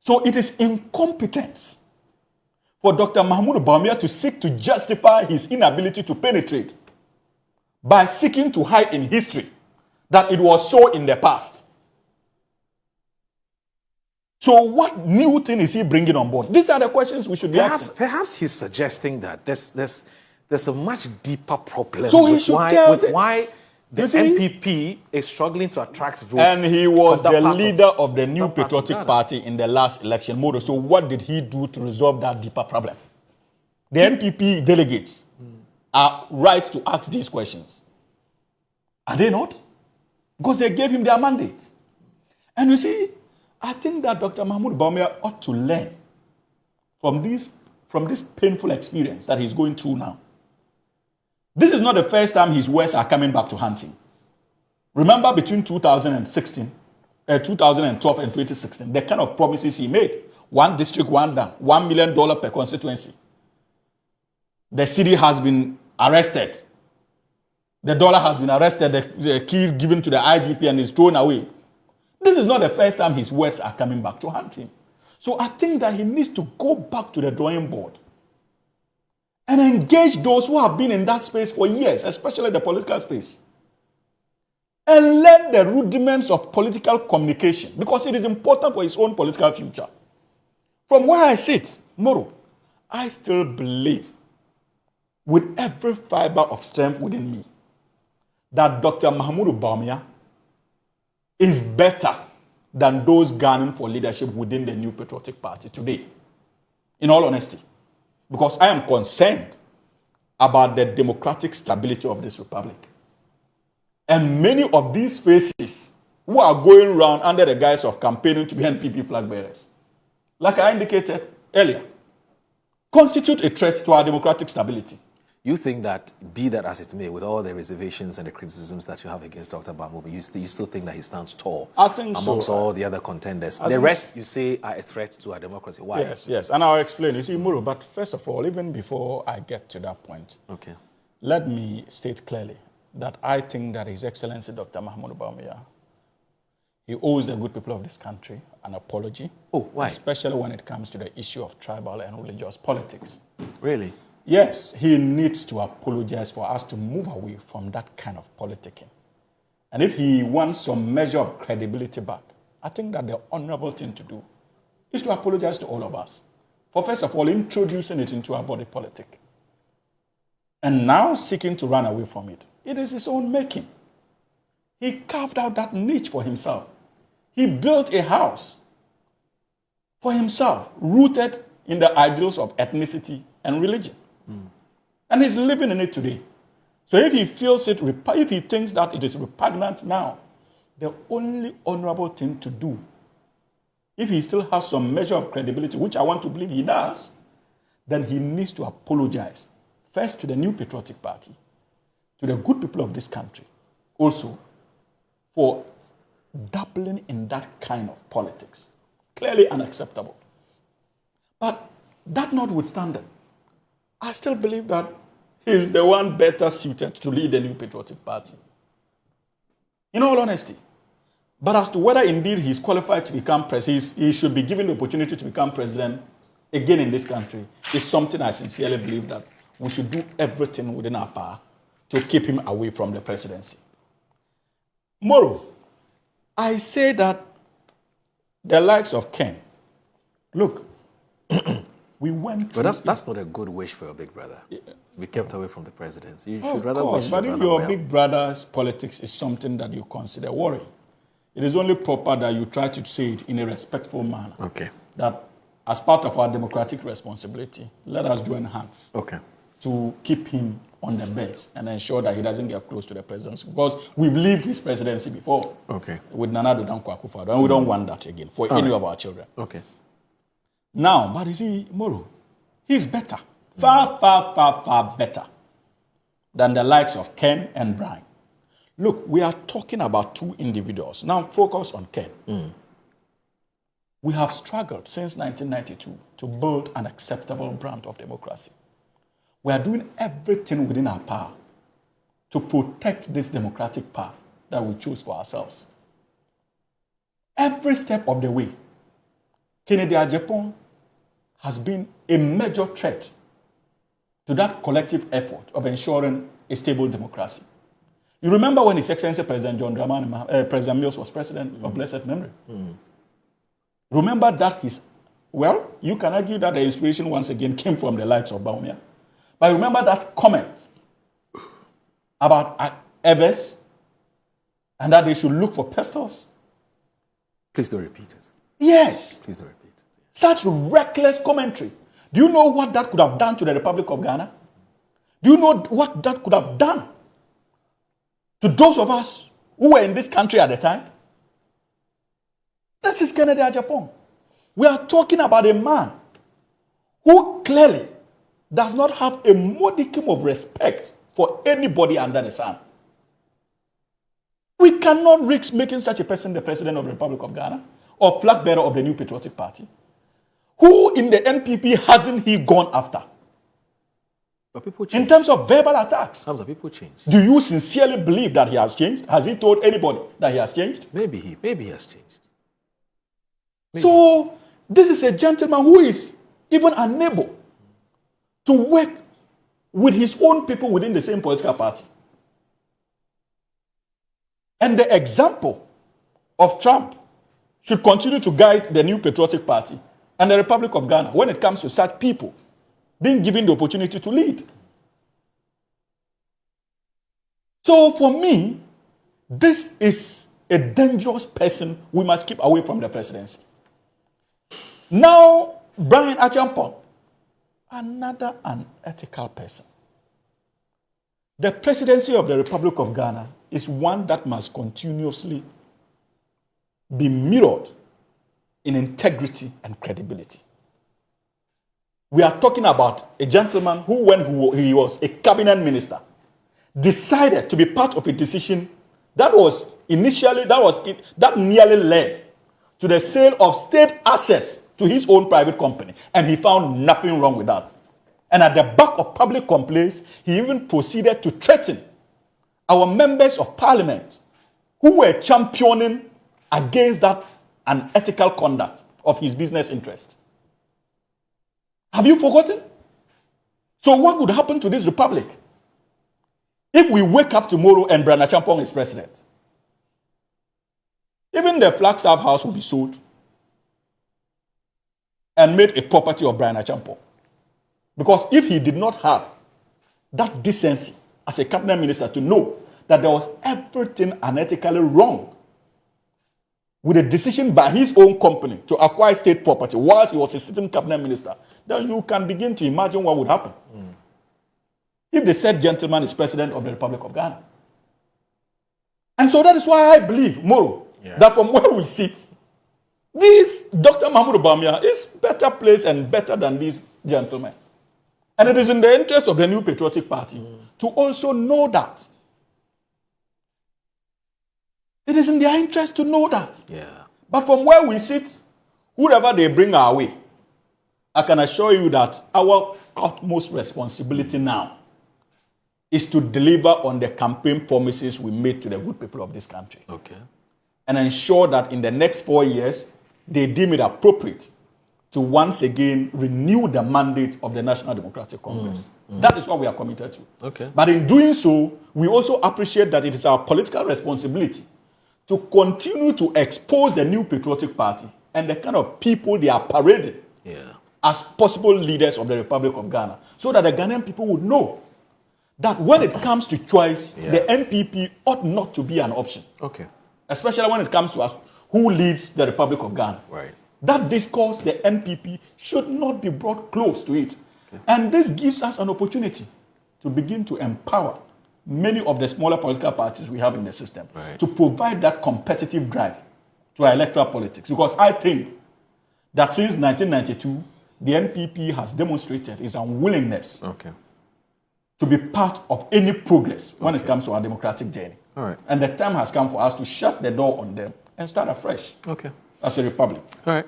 So it is incompetence for Dr. Mahmoud Bawumia to seek to justify his inability to penetrate by seeking to hide in history that it was so in the past. So what new thing is he bringing on board? These are the questions we should be asking. Perhaps he's suggesting that there's a much deeper problem so he should tell why the NPP is struggling to attract votes. And he was the leader of the New Patriotic Party in the last election. So what did he do to resolve that deeper problem? The NPP delegates are right to ask these questions. Are they not? Because they gave him their mandate. And you see, I think that Dr. Mahmoud Bawumia ought to learn from this painful experience that he's going through now. This is not the first time his words are coming back to haunt him. Remember between 2012 and 2016, the kind of promises he made. One district, one dam, $1 million per constituency. The city has been arrested. The dollar has been arrested. The key given to the IGP and is thrown away. This is not the first time his words are coming back to haunt him. So I think that he needs to go back to the drawing board and engage those who have been in that space for years, especially the political space, and learn the rudiments of political communication because it is important for his own political future. From where I sit, Moro, I still believe with every fiber of strength within me that Dr. Mahmoud Bawumia is better than those gunning for leadership within the New Patriotic Party today, in all honesty. Because I am concerned about the democratic stability of this republic. And many of these faces who are going around under the guise of campaigning to be NPP flag bearers, like I indicated earlier, constitute a threat to our democratic stability. You think that, be that as it may, with all the reservations and the criticisms that you have against Dr. Bawumia, you still think that he stands tall amongst all the other contenders? The rest, you say, are a threat to our democracy. Why? Yes, and I'll explain. You see, Muru, but first of all, even before I get to that point, let me state clearly that I think that His Excellency Dr. Mahmoud Bawumia, he owes the good people of this country an apology. Oh, why? Especially when it comes to the issue of tribal and religious politics. Really? Yes, he needs to apologize for us to move away from that kind of politicking. And if he wants some measure of credibility back, I think that the honorable thing to do is to apologize to all of us for, first of all, introducing it into our body politic. And now seeking to run away from it. It is his own making. He carved out that niche for himself. He built a house for himself, rooted in the ideals of ethnicity and religion. And he's living in it today. So if he feels it, if he thinks that it is repugnant now, the only honorable thing to do, if he still has some measure of credibility, which I want to believe he does, then he needs to apologize, first to the New Patriotic Party, to the good people of this country, also for dabbling in that kind of politics. Clearly unacceptable. But that notwithstanding, I still believe that he's the one better suited to lead the New Patriotic Party. In all honesty. But as to whether indeed he's qualified to become president, he should be given the opportunity to become president again in this country, is something I sincerely believe that we should do everything within our power to keep him away from the presidency. Moro, I say that the likes of Ken, look, we went. But that's not a good wish for your big brother. Yeah. To be kept away from the presidency. You should rather wish. But if your big brother's politics is something that you consider worrying, it is only proper that you try to say it in a respectful manner. Okay. That as part of our democratic responsibility, let us join hands. Okay. To keep him on the bench and ensure that he doesn't get close to the presidency. Because we've lived his presidency before. Okay. With Nana Addo Dankwa Akufo-Addo, and we don't want that again for any of our children. Okay. Now, but you see, Moro, he's better. Far, far, far, far better than the likes of Ken and Brian. Look, we are talking about two individuals. Now, focus on Ken. We have struggled since 1992 to build an acceptable brand of democracy. We are doing everything within our power to protect this democratic path that we choose for ourselves. Every step of the way, Kennedy Agyapong has been a major threat to that collective effort of ensuring a stable democracy. You remember when His Excellency President President Mills was president of blessed memory. Remember that you can argue that the inspiration once again came from the likes of Bawumia. But remember that comment about Evers and that they should look for pistols? Please don't repeat it. Yes. Please don't repeat it. Such reckless commentary. Do you know what that could have done to the Republic of Ghana? Do you know what that could have done to those of us who were in this country at the time? That is Kennedy Agyapong. We are talking about a man who clearly does not have a modicum of respect for anybody under the sun. We cannot risk making such a person the president of the Republic of Ghana or flag bearer of the New Patriotic Party. Who in the NPP hasn't he gone after? But people change. In terms of verbal attacks. Hamza, people change. Do you sincerely believe that he has changed? Has he told anybody that he has changed? Maybe he has changed. Maybe. So, this is a gentleman who is even unable to work with his own people within the same political party. And the example of Trump should continue to guide the New Patriotic Party and the Republic of Ghana when it comes to such people being given the opportunity to lead. So for me, this is a dangerous person we must keep away from the presidency. Now, Bryan Acheampong, another unethical person. The presidency of the Republic of Ghana is one that must continuously be mirrored in integrity and credibility. We are talking about a gentleman who, when he was a cabinet minister, decided to be part of a decision that nearly led to the sale of state assets to his own private company, and he found nothing wrong with that. And at the back of public complaints, he even proceeded to threaten our members of parliament who were championing against that unethical conduct of his business interest. Have you forgotten? So what would happen to this republic if we wake up tomorrow and Bryan Acheampong is president? Even the Flagstaff house will be sold and made a property of Bryan Acheampong. Because if he did not have that decency as a cabinet minister to know that there was everything unethically wrong with a decision by his own company to acquire state property whilst he was a sitting cabinet minister, then you can begin to imagine what would happen if the said gentleman is president of the Republic of Ghana. And so that is why I believe, Moro, that from where we sit, this Dr. Mahmoud Bawumia is better placed and better than these gentlemen. And it is in the interest of the New Patriotic Party to also know that. It is in their interest to know that. Yeah. But from where we sit, whoever they bring our way, I can assure you that our utmost responsibility now is to deliver on the campaign promises we made to the good people of this country. Okay. And ensure that in the next 4 years, they deem it appropriate to once again renew the mandate of the National Democratic Congress. That is what we are committed to. Okay. But in doing so, we also appreciate that it is our political responsibility to continue to expose the New Patriotic Party and the kind of people they are parading as possible leaders of the Republic of Ghana, so that the Ghanaian people would know that when it comes to choice, the NPP ought not to be an option. Okay. Especially when it comes to us, who leads the Republic of Ghana. Right. That discourse, the NPP, should not be brought close to it. Okay. And this gives us an opportunity to begin to empower many of the smaller political parties we have in the system to provide that competitive drive to our electoral politics. Because I think that since 1992, the NPP has demonstrated its unwillingness to be part of any progress when it comes to our democratic journey. All right. And the time has come for us to shut the door on them and start afresh as a republic. All right.